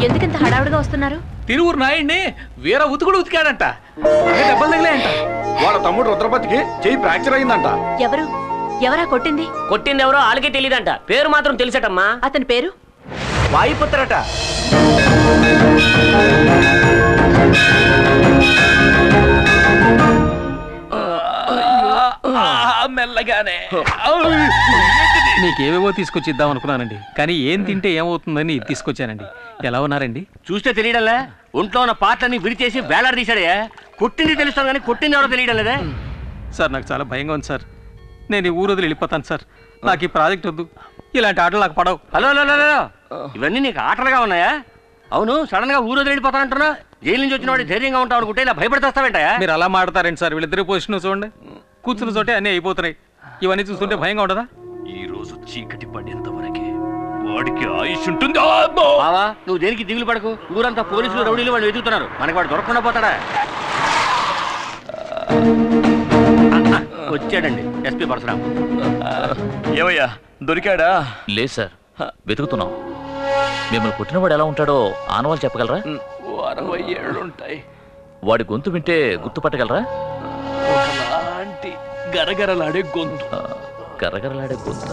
ఎందుకంత హడావుడిగా వస్తున్నారు? తిరువురు నాయుడిని వీర ఉతుకుడు ఉతికాడంట, దెబ్బలు తగిలాయంట. వాళ్ళ తమ్ముడు రుద్రపతికి చెయ్యి ఫ్రాక్చర్ అయిందంట. ఎవరా కొట్టింది? కొట్టింది ఎవరో వాళ్ళకే తెలియదంట, పేరు మాత్రం తెలిసటమ్మా. అతని పేరు వాయుపుత్రట. మెల్లగానే నీకేవేవో తీసుకొచ్చి ఇద్దాం అనుకున్నానండి, కానీ ఏం తింటే ఏమవుతుందని తీసుకొచ్చానండి. ఎలా ఉన్నారండి? చూస్తే తెలియడంలే, ఒంట్లో ఉన్న పాటలన్నీ విడిచేసి వేలాడి తీశాడే. కొట్టింది తెలుస్తాను కానీ కొట్టింది ఎవరో తెలియడం లేదే. సార్ నాకు చాలా భయంగా ఉంది సార్. నేను ఈ ఊరు వదిలి వెళ్ళిపోతాను సార్. నాకు ఈ ప్రాజెక్ట్ వద్దు, ఇలాంటి ఆటలు నాకు పడవు. హలో హలో హలో, ఇవన్నీ నీకు ఆటలుగా ఉన్నాయా? అవును, సడన్ గా ఊరు వదిలి వెళ్ళిపోతానంటున్నా. జైలు నుంచి వచ్చిన వాడు ధైర్యంగా ఉంటావు అనుకుంటే ఇలా భయపడతాస్తావేంటయా? మీరు అలా మాడతారండి సార్. వీళ్ళిద్దరి పొజిషన్ చూడండి, కూర్చున్న చోటే అన్నీ అయిపోతున్నాయి. ఇవన్నీ చూస్తుంటే భయంగా ఉండదా? ఈ రోజు చీకటి పడేంత వరకే వాడికి ఆయుష్ ఉంటుంది. బావా, నువ్వు దేనికి దిగులు పడకు. ఊరంతా పోలీసులు రౌడీలు వాడు వెతుకుతున్నారు, మనకి వాడు దొరకకుండా పోతాడా? వచ్చాడండి ఎస్పీ పరశురామ్. ఏమయ్యా దొరికాడా? లేదు సార్, వెతుకుతున్నాం. మిమ్మల్ని పుట్టినవాడు ఎలా ఉంటాడో ఆనవాళ్ళు చెప్పగలరా? 60 ఏళ్ళుంటాయి. వాడి గొంతు వింటే గుర్తుపట్టగలరా? ఒకలాంటి గరగరలాడే గొంతు. గరగరలాడే గొంత.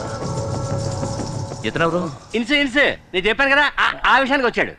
ఇతనెవరు? ఇన్సే నేను చెప్పాను కదా, ఆ విషయానికి వచ్చాడు.